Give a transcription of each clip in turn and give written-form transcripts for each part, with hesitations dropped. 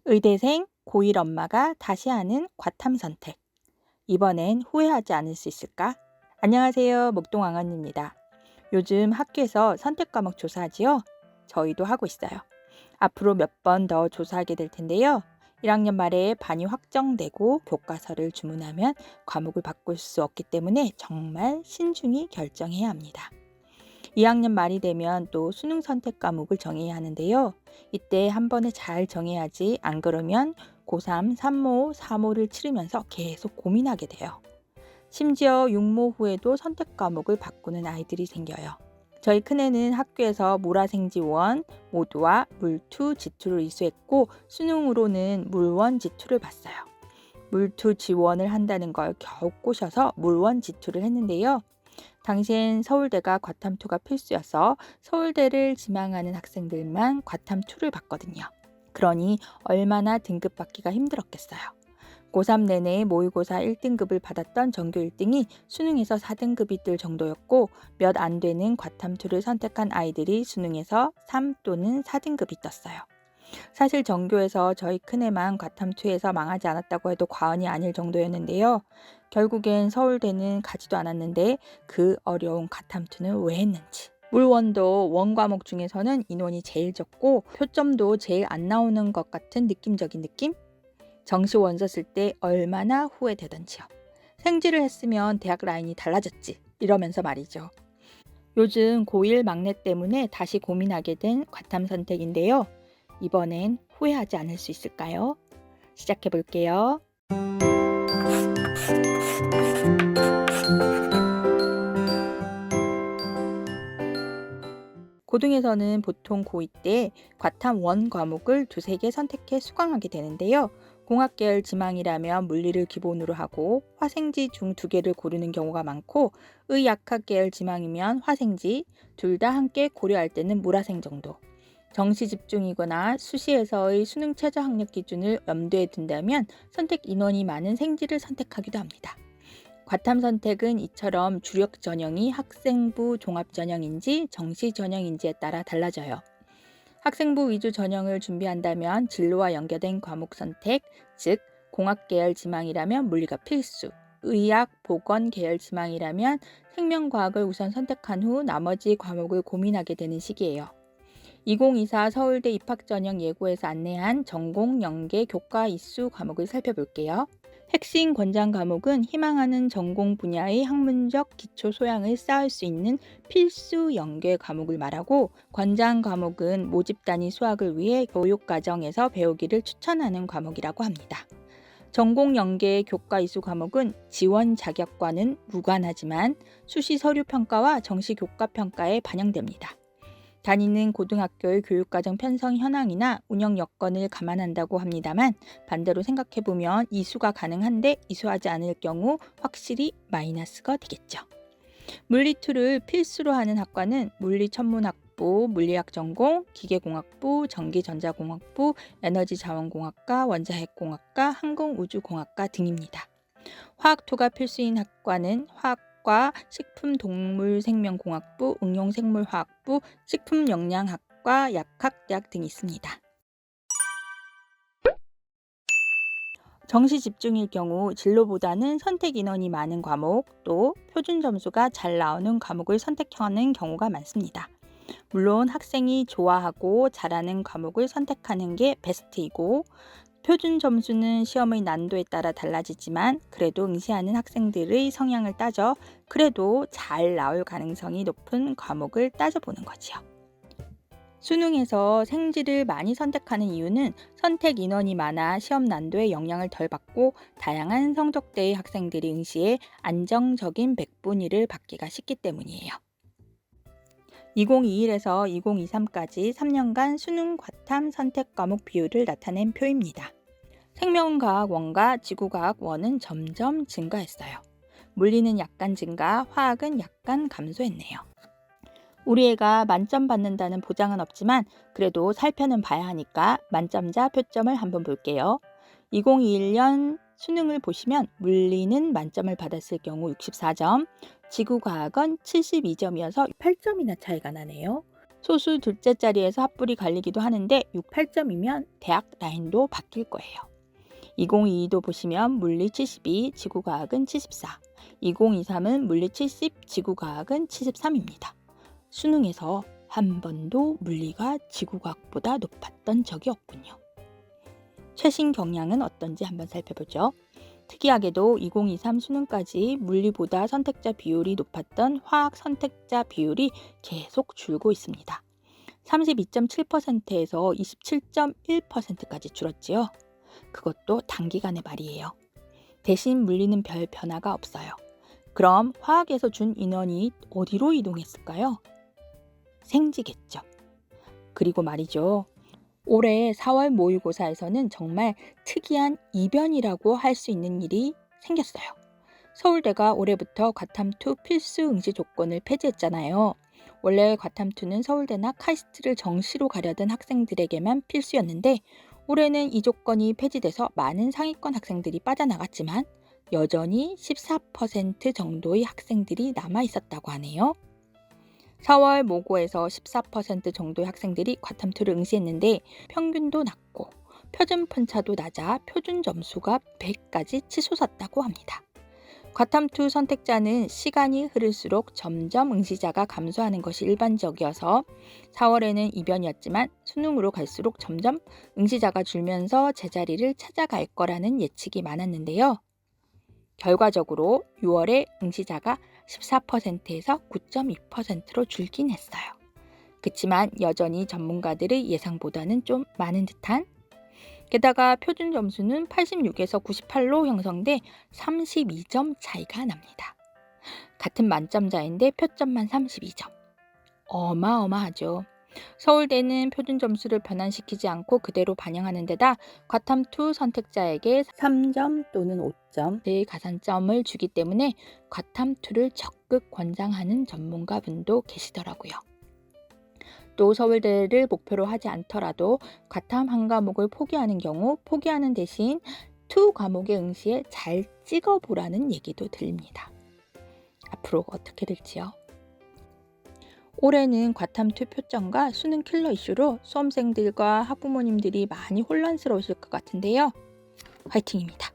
의대생 고1 엄마가 다시 하는 과탐 선택. 이번엔 후회하지 않을 수 있을까? 안녕하세요. 목동왕언니입니다. 요즘 학교에서 선택 과목 조사하지요? 저희도 하고 있어요. 앞으로 몇 번 더 조사하게 될 텐데요. 1학년 말에 반이 확정되고 교과서를 주문하면 과목을 바꿀 수 없기 때문에 정말 신중히 결정해야 합니다. 2학년 말이 되면 또 수능 선택 과목을 정해야 하는데요. 이때 한 번에 잘 정해야지 안 그러면 고3, 3모, 4모를 치르면서 계속 고민하게 돼요. 심지어 6모 후에도 선택 과목을 바꾸는 아이들이 생겨요. 저희 큰애는 학교에서 모라생지1, 모두와 물2, 지투를 이수했고 수능으로는 물1, 지투를 봤어요. 물2, 지원을 한다는 걸 겨우 꼬셔서 물1, 지투를 했는데요. 당시엔 서울대가 과탐2가 필수여서 서울대를 지망하는 학생들만 과탐2를 봤거든요. 그러니 얼마나 등급 받기가 힘들었겠어요. 고3 내내 모의고사 1등급을 받았던 전교 1등이 수능에서 4등급이 뜰 정도였고 몇 안 되는 과탐2를 선택한 아이들이 수능에서 3 또는 4등급이 떴어요. 사실 전교에서 저희 큰애만 과탐2에서 망하지 않았다고 해도 과언이 아닐 정도였는데요. 결국엔 서울대는 가지도 않았는데 그 어려운 과탐2는 왜 했는지. 물원도 원 과목 중에서는 인원이 제일 적고 표점도 제일 안 나오는 것 같은 느낌적인 느낌? 정시 원서 쓸 때 얼마나 후회되던지요. 생지를 했으면 대학 라인이 달라졌지 이러면서 말이죠. 요즘 고1 막내 때문에 다시 고민하게 된 과탐 선택인데요. 이번엔 후회하지 않을 수 있을까요? 시작해 볼게요. 고등에서는 보통 고2 때 과탐 원 과목을 두세 개 선택해 수강하게 되는데요. 공학계열 지망이라면 물리를 기본으로 하고 화생지 중 2개를 고르는 경우가 많고 의학학 계열 지망이면 화생지, 둘 다 함께 고려할 때는 물화생 정도. 정시 집중이거나 수시에서의 수능 최저 학력 기준을 염두에 둔다면 선택 인원이 많은 생지를 선택하기도 합니다. 과탐 선택은 이처럼 주력 전형이 학생부 종합 전형인지 정시 전형인지에 따라 달라져요. 학생부 위주 전형을 준비한다면 진로와 연계된 과목 선택, 즉 공학 계열 지망이라면 물리가 필수, 의학, 보건 계열 지망이라면 생명과학을 우선 선택한 후 나머지 과목을 고민하게 되는 시기예요. 2024 서울대 입학전형 예고에서 안내한 전공, 연계, 교과 이수 과목을 살펴볼게요. 핵심 권장 과목은 희망하는 전공 분야의 학문적 기초 소양을 쌓을 수 있는 필수 연계 과목을 말하고 권장 과목은 모집 단위 수학을 위해 교육과정에서 배우기를 추천하는 과목이라고 합니다. 전공 연계 교과 이수 과목은 지원 자격과는 무관하지만 수시 서류 평가와 정시 교과 평가에 반영됩니다. 다니는 고등학교의 교육과정 편성 현황이나 운영 여건을 감안한다고 합니다만 반대로 생각해보면 이수가 가능한데 이수하지 않을 경우 확실히 마이너스가 되겠죠. 물리2를 필수로 하는 학과는 물리천문학부, 물리학 전공, 기계공학부, 전기전자공학부, 에너지자원공학과, 원자핵공학과, 항공우주공학과 등입니다. 화학2가 필수인 학과는 화학과 식품동물생명공학부, 응용생물화학부, 식품영양학과, 약학대학 등이 있습니다. 정시 집중일 경우 진로보다는 선택 인원이 많은 과목, 또 표준 점수가 잘 나오는 과목을 선택하는 경우가 많습니다. 물론 학생이 좋아하고 잘하는 과목을 선택하는 게 베스트이고 표준 점수는 시험의 난도에 따라 달라지지만 그래도 응시하는 학생들의 성향을 따져 그래도 잘 나올 가능성이 높은 과목을 따져보는 거지요. 수능에서 생지를 많이 선택하는 이유는 선택 인원이 많아 시험 난도에 영향을 덜 받고 다양한 성적대의 학생들이 응시에 안정적인 백분위를 받기가 쉽기 때문이에요. 2021에서 2023까지 3년간 수능 과탐 선택 과목 비율을 나타낸 표입니다. 생명과학 1과 지구과학 1은 점점 증가했어요. 물리는 약간 증가, 화학은 약간 감소했네요. 우리 애가 만점 받는다는 보장은 없지만 그래도 살펴는 봐야 하니까 만점자 표점을 한번 볼게요. 2021년 수능을 보시면 물리는 만점을 받았을 경우 64점, 지구과학은 72점이어서 8점이나 차이가 나네요. 소수 둘째 자리에서 합불이 갈리기도 하는데 6, 8점이면 대학 라인도 바뀔 거예요. 2022도 보시면 물리 72, 지구과학은 74, 2023은 물리 70, 지구과학은 73입니다. 수능에서 한 번도 물리가 지구과학보다 높았던 적이 없군요. 최신 경향은 어떤지 한번 살펴보죠. 특이하게도 2023 수능까지 물리보다 선택자 비율이 높았던 화학 선택자 비율이 계속 줄고 있습니다. 32.7%에서 27.1%까지 줄었지요. 그것도 단기간에 말이에요. 대신 물리는 별 변화가 없어요. 그럼 화학에서 준 인원이 어디로 이동했을까요? 생지겠죠. 그리고 말이죠. 올해 4월 모의고사에서는 정말 특이한 이변이라고 할 수 있는 일이 생겼어요. 서울대가 올해부터 과탐2 필수 응시 조건을 폐지했잖아요. 원래 과탐2는 서울대나 카이스트를 정시로 가려던 학생들에게만 필수였는데 올해는 이 조건이 폐지돼서 많은 상위권 학생들이 빠져나갔지만 여전히 14% 정도의 학생들이 남아 있었다고 하네요. 4월 모고에서 14% 정도의 학생들이 과탐2를 응시했는데 평균도 낮고 표준 편차도 낮아 표준 점수가 100까지 치솟았다고 합니다. 과탐2 선택자는 시간이 흐를수록 점점 응시자가 감소하는 것이 일반적이어서 4월에는 이변이었지만 수능으로 갈수록 점점 응시자가 줄면서 제자리를 찾아갈 거라는 예측이 많았는데요. 결과적으로 6월에 응시자가 14%에서 9.2%로 줄긴 했어요. 그치만 여전히 전문가들의 예상보다는 좀 많은 듯한? 게다가 표준 점수는 86에서 98로 형성돼 32점 차이가 납니다. 같은 만점자인데 표점만 32점. 어마어마하죠. 서울대는 표준 점수를 변환시키지 않고 그대로 반영하는 데다 과탐2 선택자에게 3점 또는 5점의 가산점을 주기 때문에 과탐2를 적극 권장하는 전문가분도 계시더라고요. 또 서울대를 목표로 하지 않더라도 과탐 한 과목을 포기하는 경우 포기하는 대신 2 과목의 응시에 잘 찍어보라는 얘기도 들립니다. 앞으로 어떻게 될지요? 올해는 과탐2 표점과 수능 킬러 이슈로 수험생들과 학부모님들이 많이 혼란스러우실 것 같은데요. 화이팅입니다.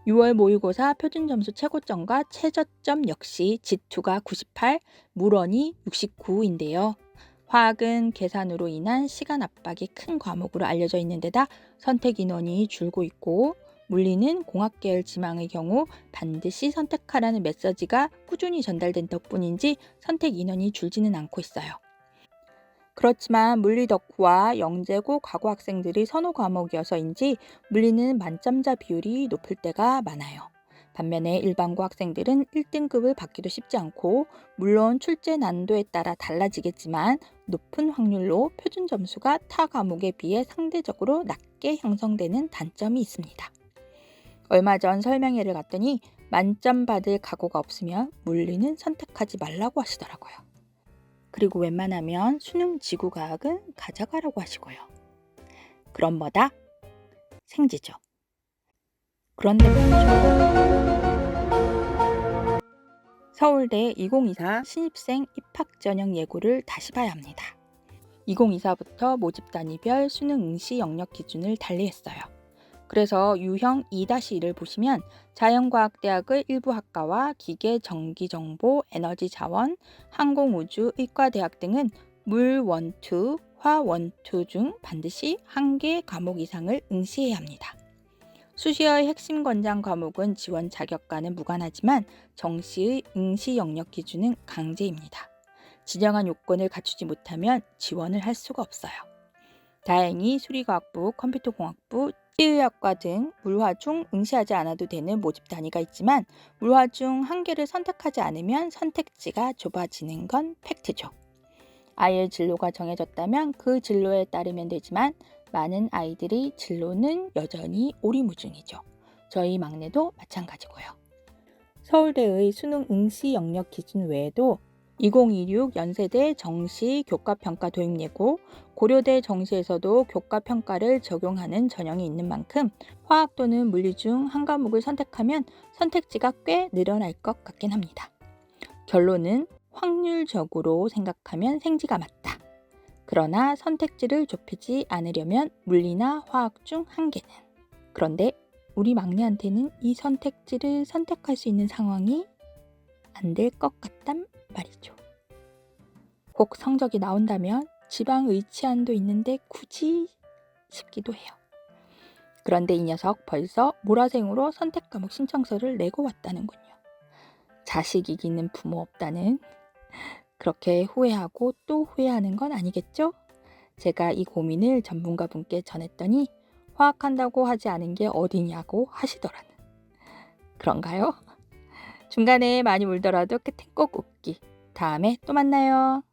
6월 모의고사 표준점수 최고점과 최저점 역시 G2가 98, 물원이 69인데요. 화학은 계산으로 인한 시간 압박이 큰 과목으로 알려져 있는 데다 선택 인원이 줄고 있고 물리는 공학계열 지망의 경우 반드시 선택하라는 메시지가 꾸준히 전달된 덕분인지 선택 인원이 줄지는 않고 있어요. 그렇지만 물리 덕후와 영재고 과고 학생들이 선호 과목이어서인지 물리는 만점자 비율이 높을 때가 많아요. 반면에 일반고 학생들은 1등급을 받기도 쉽지 않고 물론 출제 난도에 따라 달라지겠지만 높은 확률로 표준 점수가 타 과목에 비해 상대적으로 낮게 형성되는 단점이 있습니다. 얼마 전 설명회를 갔더니 만점 받을 각오가 없으면 물리는 선택하지 말라고 하시더라고요. 그리고 웬만하면 수능 지구과학은 가져가라고 하시고요. 그럼 뭐다? 생지죠. 그런데 말이죠. 서울대 2024 신입생 입학 전형 예고를 다시 봐야 합니다. 2024부터 모집 단위별 수능 응시 영역 기준을 달리했어요. 그래서 유형 2-1을 보시면 자연과학대학의 일부 학과와 기계, 전기, 정보, 에너지 자원, 항공우주, 의과대학 등은 물 1, 2, 화 1, 2 중 반드시 1개 과목 이상을 응시해야 합니다. 수시의 핵심 권장 과목은 지원 자격과는 무관하지만 정시의 응시 영역 기준은 강제입니다. 지정한 요건을 갖추지 못하면 지원을 할 수가 없어요. 다행히 수리과학부, 컴퓨터공학부, 치의학과 등 물화 중 응시하지 않아도 되는 모집 단위가 있지만 물화 중 한 개를 선택하지 않으면 선택지가 좁아지는 건 팩트죠. 아이의 진로가 정해졌다면 그 진로에 따르면 되지만 많은 아이들의 진로는 여전히 오리무중이죠. 저희 막내도 마찬가지고요. 서울대의 수능 응시 영역 기준 외에도 2026 연세대 정시 교과평가 도입 예고, 고려대 정시에서도 교과평가를 적용하는 전형이 있는 만큼 화학 또는 물리 중 한 과목을 선택하면 선택지가 꽤 늘어날 것 같긴 합니다. 결론은 확률적으로 생각하면 생지가 맞다. 그러나 선택지를 좁히지 않으려면 물리나 화학 중 한 개는. 그런데 우리 막내한테는 이 선택지를 선택할 수 있는 상황이 안 될 것 같단 말이죠. 꼭 성적이 나온다면 지방 의치안도 있는데 굳이 싶기도 해요. 그런데 이 녀석 벌써 모라생으로 선택 과목 신청서를 내고 왔다는군요. 자식 이기는 부모 없다는, 그렇게 후회하고 또 후회하는 건 아니겠죠? 제가 이 고민을 전문가분께 전했더니 화학한다고 하지 않은 게 어디냐고 하시더라는. 그런가요? 중간에 많이 울더라도 끝엔 꼭 웃기. 다음에 또 만나요.